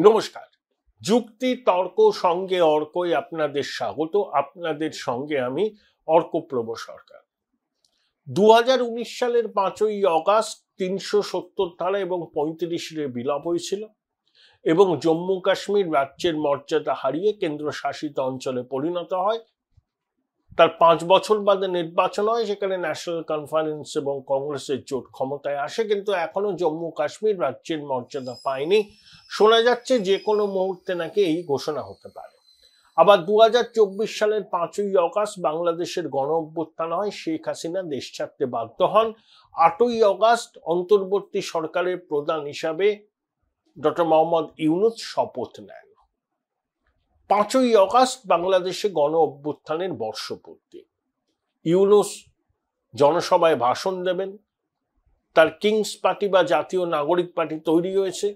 নমস্কার। যুক্তি তর্ক সঙ্গে অর্কই আপনাদের স্বাগত। আপনাদের সঙ্গে আমি অর্কপ্রভ সরকার। 2019 সালের 5ই অগাস্ট 370 ধারা এবং 35 বিলোপ হয়েছিল এবং জম্মু কাশ্মীর রাজ্যের মর্যাদা হারিয়ে কেন্দ্রশাসিত অঞ্চলে পরিণত হয়। তার 5 বছর বাদে নির্বাচন হয়, সেখানে ন্যাশনাল কনফারেন্স এবং কংগ্রেসের জোট ক্ষমতায় আসে, কিন্তু এখনো জম্মু কাশ্মীর রাজ্যের মর্যাদা পায়নি। শোনা যাচ্ছে যে কোনো মুহূর্তে নাকি এই ঘোষণা হতে পারে। আবার 2024 সালের 5ই অগাস্ট বাংলাদেশের গণ অভ্যুত্থান হয়, শেখ হাসিনা দেশ ছাড়তে বাধ্য হন। 8ই অগাস্ট অন্তর্বর্তী সরকারের প্রধান হিসাবে ডক্টর মোহাম্মদ ইউনূস শপথ নেন। 5ই অগাস্ট বাংলাদেশে গণ অভ্যুত্থানের বর্ষপূর্তি। ইউনূস জনসভায় ভাষণ দেবেন। তার কিংস পার্টি বা জাতীয় নাগরিক পার্টি তৈরি হয়েছে।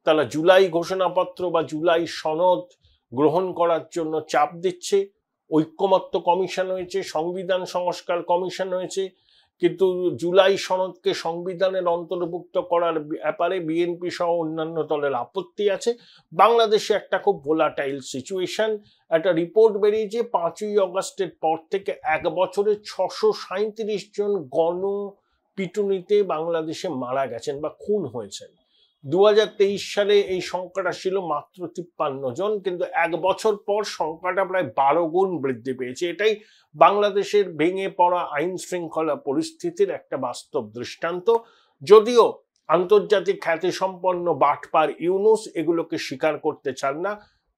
তারা জুলাই ঘোষণাপত্র বা জুলাই সনদ গ্রহণ করার জন্য চাপ দিচ্ছে। ঐক্যমত্য কমিশন হয়েছে, সংবিধান সংস্কার কমিশন হয়েছে, কিন্তু জুলাই সনদকে সংবিধানের অন্তর্ভুক্ত করার ব্যাপারে বিএনপি সহ অন্যান্য দলের আপত্তি আছে। বাংলাদেশে একটা খুব ভোলাটাইল সিচুয়েশন। একটা রিপোর্ট বেরিয়েছে 5ই অগাস্টের পর থেকে 1 বছরে 637 জন গণপিটুনিতে বাংলাদেশে মারা গেছেন বা খুন হয়েছেন। 2023 সালে এই সংখ্যাটা ছিল মাত্র 53 জন, কিন্তু 1 বছর পর সংখ্যাটা প্রায় 12 গুণ বৃদ্ধি পেয়েছে। এটাই বাংলাদেশের ভেঙে পড়া আইন শৃঙ্খলা পরিস্থিতির একটা বাস্তব দৃষ্টান্ত। যদিও আন্তর্জাতিক খ্যাতিসম্পন্ন বাটপার ইউনূস এগুলোকে স্বীকার করতে চান না।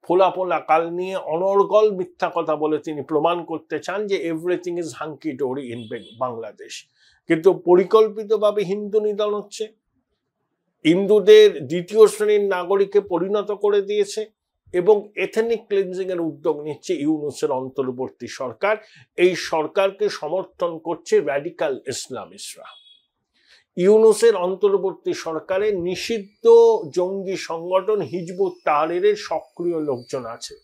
ফোলা ফোলা কাল নিয়ে অনর্গল মিথ্যা কথা বলে তিনি প্রমাণ করতে চান যে everything is hunky dory in Bangladesh. কিন্তু পরিকল্পিতভাবে হিন্দু নিধন হচ্ছে, হিন্দুদের দ্বিতীয় শ্রেণীর নাগরিকে পরিণত করে দিয়েছে এবং এথনিক ক্লিনজিং এর উদ্যোগ নিচ্ছে ইউনূসের অন্তর্বর্তী সরকার। এই সরকারকে সমর্থন করছে র্যাডিক্যাল ইসলামিস্টরা। ইউনূসের অন্তর্বর্তী সরকারের নিষিদ্ধ জঙ্গি সংগঠন হিজবুত তাহরিরের সক্রিয় লোকজন আছে।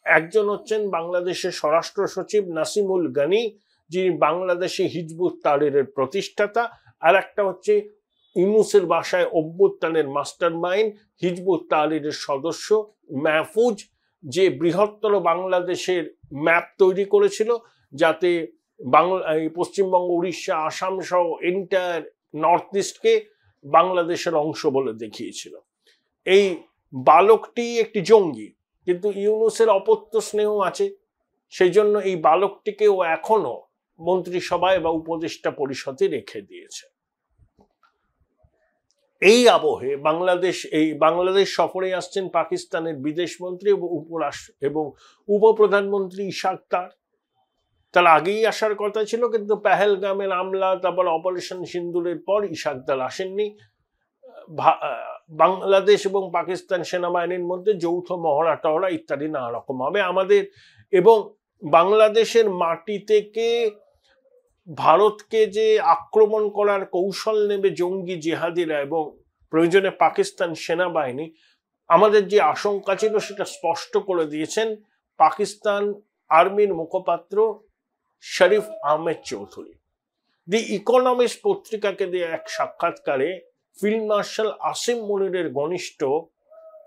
একজন হচ্ছেন বাংলাদেশের স্বরাষ্ট্র সচিব নাসিমুল গানি, যিনি বাংলাদেশে হিজবুত তাহরিরের প্রতিষ্ঠাতা। আর একটা হচ্ছে ইউনূসের বাসায় অভ্যুত্থানের মাস্টার মাইন্ড হিজবুত তাহরিরের সদস্য মাহফুজ, যে বৃহত্তর বাংলাদেশের ম্যাপ তৈরি করেছিল, যাতে পশ্চিমবঙ্গ, উড়িষ্যা, আসাম সহ এন্টায়ার নর্থ ইস্টকে বাংলাদেশের অংশ বলে দেখিয়েছিল। এই বালকটি একটি জঙ্গি, কিন্তু ইউনূসের অপত্য স্নেহ আছে, সেই জন্য এই বালকটিকেও এখনো মন্ত্রিসভায় বা উপদেষ্টা পরিষদে রেখে দিয়েছে। এই আবহে বাংলাদেশ সফরে আসছেন পাকিস্তানের বিদেশমন্ত্রী এবং উপপ্রধানমন্ত্রী ইশাক দার। তার আগেই আসার কথা ছিল, কিন্তু পেহেলগামের হামলা, তারপর অপারেশন সিন্দুরের পর ইশাক দার আসেননি। বাংলাদেশ এবং পাকিস্তান সেনাবাহিনীর মধ্যে যৌথ মহড়া টহরা ইত্যাদি নানা রকম হবে। আমাদের এবং বাংলাদেশের মাটি থেকে ভারতকে যে আক্রমণ করার কৌশল নেবে জঙ্গি জিহাদিরা এবং প্রয়োজনে পাকিস্তান সেনাবাহিনী, আমাদের যে আশঙ্কা ছিল সেটা স্পষ্ট করে দিয়েছেন পাকিস্তান আর্মির মুখপাত্র শরীফ আহমেদ চৌধুরী। দি ইকোনমিস্ট পত্রিকাকে দিয়ে এক সাক্ষাৎকারে ফিল্ড মার্শাল আসিম মনিরের ঘনিষ্ঠ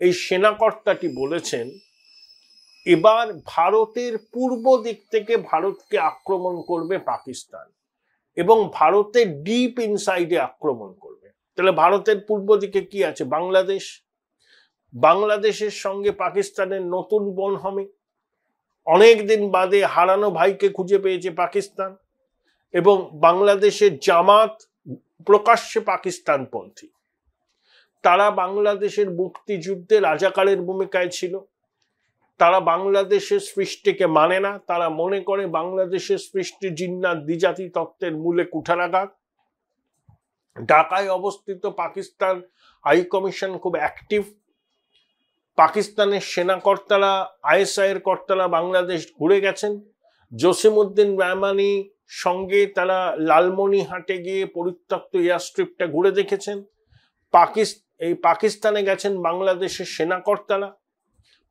এই সেনাকর্তাটি বলেছেন, এবার ভারতের পূর্ব দিক থেকে ভারতকে আক্রমণ করবে পাকিস্তান এবং ভারতের ডিপ ইনসাইডে আক্রমণ করবে। তাহলে ভারতের পূর্ব দিকে কি আছে? বাংলাদেশ। বাংলাদেশের সঙ্গে পাকিস্তানের নতুন বন হবে। অনেকদিন বাদে হারানো ভাইকে খুঁজে পেয়েছে পাকিস্তান এবং বাংলাদেশের জামাত প্রকাশ্যে পাকিস্তানপন্থী। তারা বাংলাদেশের মুক্তিযুদ্ধে রাজাকারের ভূমিকায় ছিল। তারা বাংলাদেশের সৃষ্টিকে মানে না। তারা মনে করে বাংলাদেশের সৃষ্টি জিন্নাত দ্বিজাতি তত্ত্বের মূলে কুঠারাঘাত। ঢাকায় অবস্থিত পাকিস্তান হাই কমিশন খুব অ্যাক্টিভ। পাকিস্তানের সেনাকর্তারা, আইএসআই এর কর্তারা বাংলাদেশ ঘুরে গেছেন। জসিমউদ্দিন রহমানি সঙ্গে তারা লালমনিরহাটে গিয়ে পরিত্যক্ত এয়ারস্ট্রিপটা ঘুরে দেখেছেন। পাকিস্তানে গেছেন বাংলাদেশের সেনাকর্তারা।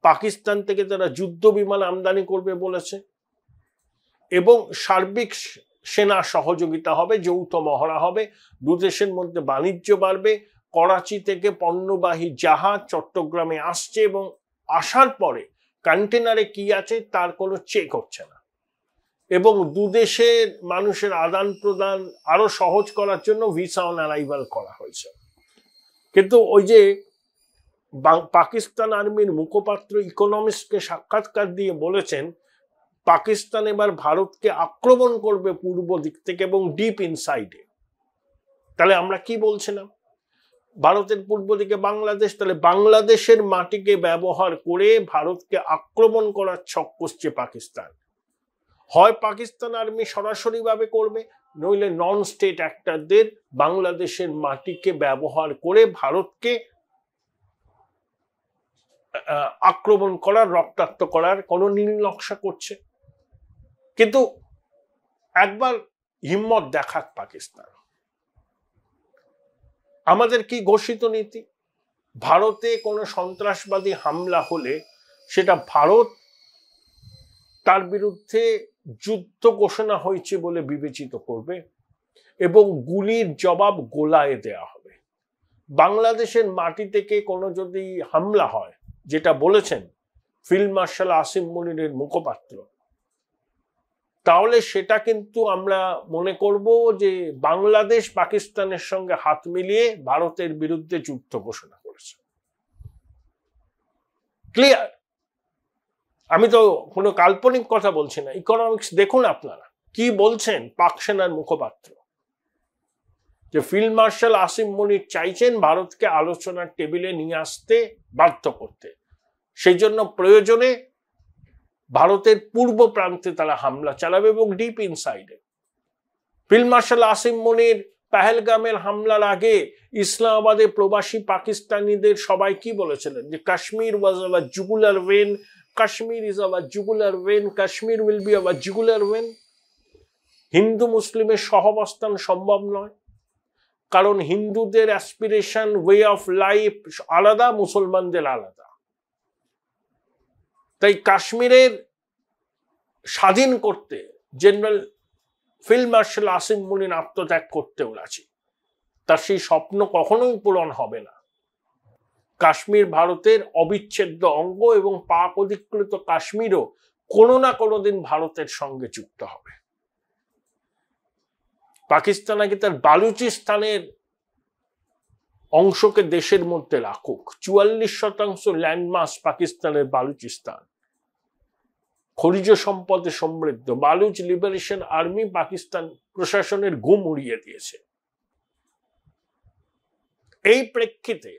পাকিস্তান থেকে তারা যুদ্ধ বিমান আমদানি করবে বলেছে এবং সার্বিক সেনা সহযোগিতা হবে, যৌথ মহড়া হবে, দু দেশের মধ্যে বাণিজ্য বাড়বে, করাচি থেকে পণ্যবাহী জাহাজ চট্টগ্রামে আসছে এবং আসার পরে কন্টেনারে কি আছে তার কোনো চেক হচ্ছে না, এবং দুদেশের মানুষের আদান প্রদান আরো সহজ করার জন্য ভিসা অন অ্যারাইভাল করা হয়েছে। কিন্তু ওই যে পাকিস্তান আর্মির মুখপাত্র ইকোনমিস্টকে সাক্ষাৎকার দিয়ে বলেছেন পাকিস্তান এবার ভারতকে আক্রমণ করবে পূর্ব দিক থেকে এবং ডিপ ইনসাইডে। তাহলে আমরা কি বলছিলাম, ভারতের পূর্ব দিকে বাংলাদেশ, তাহলে বাংলাদেশের মাটিকে ব্যবহার করে ভারতকে আক্রমণ করার ছক কষছে পাকিস্তান। হয় পাকিস্তান আর্মি সরাসরি ভাবে করবে, নইলে নন স্টেট অ্যাক্টরদের বাংলাদেশের মাটিকে ব্যবহার করে ভারতকে আক্রমণ করার, রক্তাক্ত করার কোন নীল নকশা করছে। কিন্তু একবার হিম্মত দেখাক পাকিস্তান। আমাদের কি ঘোষিত নীতি, ভারতে কোনো সন্ত্রাসবাদী হামলা হলে সেটা ভারত তার বিরুদ্ধে যুদ্ধ ঘোষণা হয়েছে বলে বিবেচিত করবে এবং গুলির জবাব গোলায় দেয়া হবে। বাংলাদেশের মাটি থেকে কোনো যদি হামলা হয়, যেটা বলেছেন ফিল্ড মার্শাল আসিম মুনিরের মুখপাত্র, তাহলে সেটা কিন্তু আমরা মনে করব যে বাংলাদেশ পাকিস্তানের সঙ্গে হাত মিলিয়ে ভারতের বিরুদ্ধে যুদ্ধ ঘোষণা করেছে। ক্লিয়ার? আমি তো কোনো কাল্পনিক কথা বলছি না, ইকোনমিক্স দেখুন আপনারা কি বলছেন পাক সেনার মুখপাত্র, যে ফিল্ড মার্শাল আসিম মুনির চাইছেন ভারতকে আলোচনার টেবিলে নিয়ে আসতে, বাধ্য করতে। সেই জন্য প্রয়োজনে ভারতের পূর্ব প্রান্তে তারা হামলা চালাবে এবং ডিপ ইনসাইডে। ফিল্ড মার্শাল আসিম মুনির পেহেলগামের হামলার আগে ইসলামাবাদে প্রবাসী পাকিস্তানিদের সবাই কি বলেছিলেন, যে Kashmir was our jugular vein, Kashmir is our jugular vein, Kashmir will be our jugular vein. Hindu মুসলিমের সহাবস্থান সম্ভব নয়, কারণ হিন্দুদের অ্যাসপিরেশন, ওয়ে অফ লাইফ আলাদা, মুসলমানদের আলাদা। তাই কাশ্মীরের স্বাধীন করতে জেনারেল ফিল্ড মার্শাল আসিম মুনির আত্মত্যাগ করতেও রাজি। তার সেই স্বপ্ন কখনোই পূরণ হবে না। কাশ্মীর ভারতের অবিচ্ছেদ্য অঙ্গ এবং পাক অধিকৃত কাশ্মীরও কোনো না কোনোদিন ভারতের সঙ্গে যুক্ত হবে। পাকিস্তান আগে তার বালুচিস্তানের অংশকে দেশের মধ্যে রাখুক। 44% ল্যান্ডমাস পাকিস্তানের বালুচিস্তান, খনিজ সম্পদে সমৃদ্ধ। বালুচ লিবারেশন আর্মি পাকিস্তান প্রশাসনের ঘুম উড়িয়ে দিয়েছে। এই প্রেক্ষিতে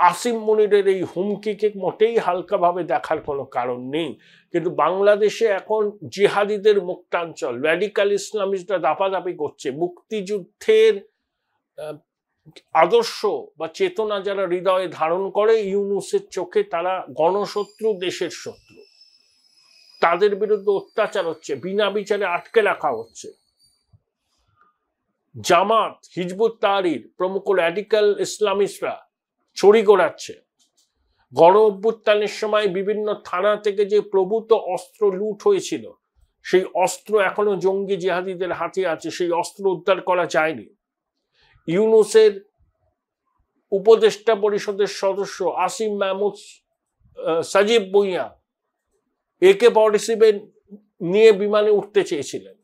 আসিম মুনিরের এই হুমকিকে মোটেই হালকাভাবে দেখার কোনো কারণ নেই। কিন্তু বাংলাদেশে এখন জিহাদিদের মুক্তাঞ্চল, র্যাডিক্যাল ইসলামিস্টরা দাপাদাপি করছে। মুক্তিযুদ্ধের আদর্শ বা চেতনা যারা হৃদয়ে ধারণ করে, ইউনূসের চোখে তারা গণশত্রু, দেশের শত্রু। তাদের বিরুদ্ধে অত্যাচার হচ্ছে, বিনা বিচারে আটকে রাখা হচ্ছে। জামাত, হিজবুত তাহরির প্রমুখ র্যাডিক্যাল ইসলামিস্টরা ছড়ি ঘোরাচ্ছে। গণ অভ্যুত্থানের সময় বিভিন্ন থানা থেকে যে প্রভূত অস্ত্র লুট হয়েছিল, সেই অস্ত্র এখনো জঙ্গি জিহাদিদের হাতে আছে, সেই অস্ত্র উদ্ধার করা যায়নি। ইউনূসের উপদেষ্টা পরিষদের সদস্য আসিম মাহমুদ সাজিব ভুঁইয়া AK-47 নিয়ে বিমানে উঠতে চেয়েছিলেন,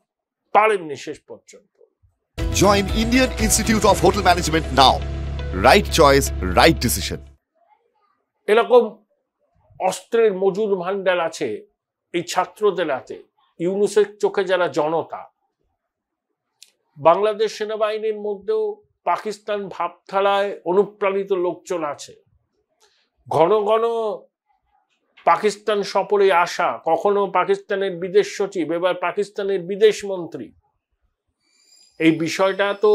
পারেননি শেষ পর্যন্ত। Join Indian Institute of Hotel Management now. Right choice, right decision. এরকম অস্ত্রের মজুদ ভান্ডার আছে এই ছাত্রদের হাতে। ইউনূসের চোখে যারা জনতা, বাংলাদেশ সেনাবাহিনীর মধ্যেও পাকিস্তান ভাবধারায় অনুপ্রাণিত লোকজন আছে। ঘন ঘন পাকিস্তান সফরে আসা, কখনো পাকিস্তানের বিদেশ সচিব, এবার পাকিস্তানের বিদেশ মন্ত্রী। এই বিষয়টা তো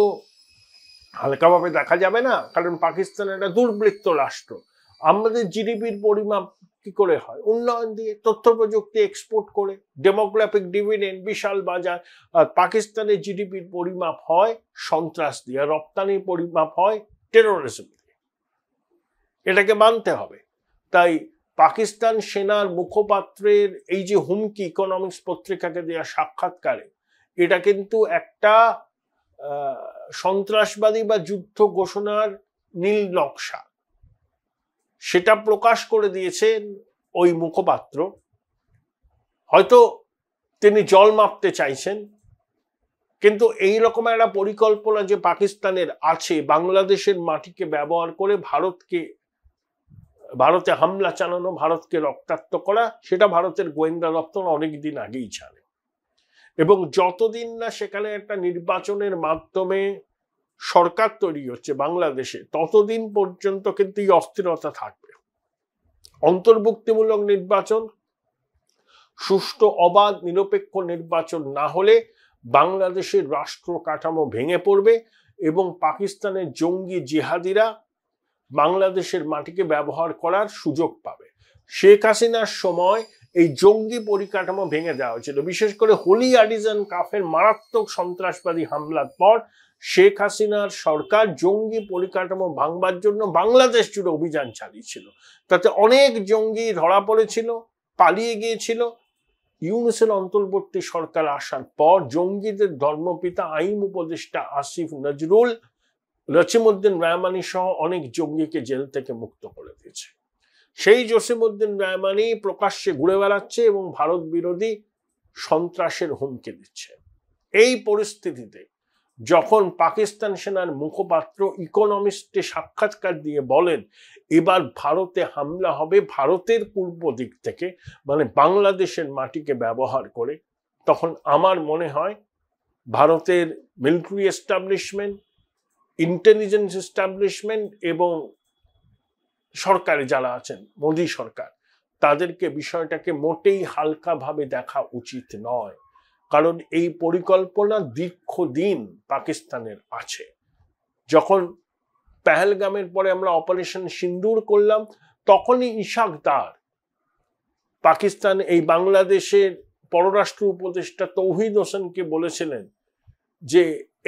হালকাভাবে দেখা যাবে না, কারণ পাকিস্তান একটা দুর্বৃত্ত রাষ্ট্র। আমাদের জিডিপির পরিমাপ কি করে হয়? উন্নয়ন দিয়ে, তথ্য প্রযুক্তি এক্সপোর্ট করে, ডেমোগ্রাফিক ডিভিডেন্ড, বিশাল বাজার। আর পাকিস্তানের জিডিপির পরিমাপ হয় সন্ত্রাস দিয়ে, রপ্তানির পরিমাপ হয় টেরোরিজম দিয়ে। এটাকে মানতে হবে। তাই পাকিস্তান সেনার মুখপাত্রের এই যে হুমকি ইকোনমিক্স পত্রিকাকে দেওয়া সাক্ষাৎকারে, এটা কিন্তু একটা সন্ত্রাসবাদী বা যুদ্ধ ঘোষণার নীল নকশা, সেটা প্রকাশ করে দিয়েছেন ওই মুখপাত্র। হয়তো তিনি জল মাপতে চাইছেন, কিন্তু এইরকম একটা পরিকল্পনা যে পাকিস্তানের আছে বাংলাদেশের মাটিকে ব্যবহার করে ভারতে হামলা চালানো, ভারতকে রক্তাক্ত করা, সেটা ভারতের গোয়েন্দা দপ্তর অনেকদিন আগেই জানে। এবং যতদিন না সেখানে একটা নির্বাচনের মাধ্যমে সরকার তৈরি হচ্ছে বাংলাদেশে, ততদিন পর্যন্ত কিন্তু এই অস্থিরতা থাকবে। অন্তর্ভুক্তিমূলক নির্বাচন, সুষ্ঠু অবাধ নিরপেক্ষ নির্বাচন না হলে বাংলাদেশের রাষ্ট্র কাঠামো ভেঙে পড়বে এবং পাকিস্তানের জঙ্গি জিহাদিরা বাংলাদেশের মাটিকে ব্যবহার করার সুযোগ পাবে। শেখ হাসিনার সময় এই জঙ্গি পরিকাঠামো ভেঙে দেওয়া হয়েছিল। বিশেষ করে হোলি আর্টিজান কাফের মারাত্মক সন্ত্রাসবাদী হামলার পর শেখ হাসিনার সরকার জঙ্গি পরিকাঠামো ভাঙবার জন্য বাংলাদেশ জুড়ে অভিযান চালিয়েছিল। তাতে অনেক জঙ্গি ধরা পড়েছিল, পালিয়ে গিয়েছিল। ইউনূসের অন্তর্বর্তী সরকার আসার পর জঙ্গিদের ধর্মপিতা আইন উপদেষ্টা আসিফ নজরুল, জসিমউদ্দিন রহমানি সহ অনেক জঙ্গিকে জেল থেকে মুক্ত করে দিয়েছে। সেই জসিমউদ্দিন রহমানি প্রকাশ্যে ঘুরে বেড়াচ্ছে এবং ভারত বিরোধী সন্ত্রাসের হুমকি দিচ্ছে। এই পরিস্থিতিতে যখন পাকিস্তান সেনার মুখপাত্র ইকোনমিস্টে সাক্ষাৎকার দিয়ে বলেন এবার ভারতে হামলা হবে ভারতের পূর্ব দিক থেকে, মানে বাংলাদেশের মাটিকে ব্যবহার করে, তখন আমার মনে হয় ভারতের মিলিটারি এস্টাবলিশমেন্ট, ইন্টেলিজেন্স এস্টাবলিশমেন্ট এবং সরকারে যারা আছেন, মোদী সরকার, তাদেরকে বিষয়টাকে মোটেই হালকাভাবে দেখা উচিত নয়। কারণ এই পরিকল্পনা দীর্ঘদিন পাকিস্তানের আছে। যখন পেহেলগামের পরে আমরা অপারেশন সিন্দুর করলাম, তখনই ইশাক দার, পাকিস্তান এই বাংলাদেশের পররাষ্ট্র উপদেষ্টা তৌহিদ হোসেনকে বলেছিলেন যে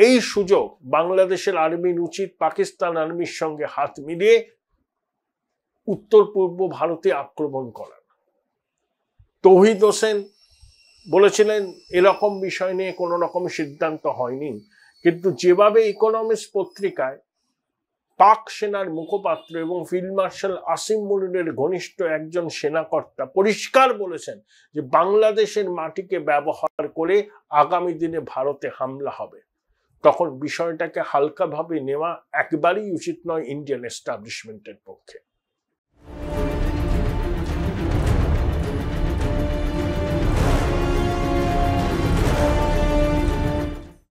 এই সুযোগ বাংলাদেশের আর্মির উচিত পাকিস্তান আর্মির সঙ্গে হাত মিলিয়ে উত্তর পূর্ব ভারতে আক্রমণ করা। তৌহিদ হোসেন বলেছিলেন এরকম বিষয় নিয়ে কোনো রকম সিদ্ধান্ত হয়নি, কিন্তু যেভাবে ইকোনমিক্স পত্রিকায় পাক সেনার মুখপাত্র এবং ফিল্ড মার্শাল আসিম মুনিরের ঘনিষ্ঠ একজন সেনাকর্তা পরিষ্কার বলেছেন যে বাংলাদেশের মাটিকে ব্যবহার করে আগামী দিনে ভারতে হামলা হবে, তখন বিষয়টাকে হালকাভাবে নেওয়া একবারই উচিত নয় ইন্ডিয়ান এস্টাবলিশমেন্টের পক্ষে।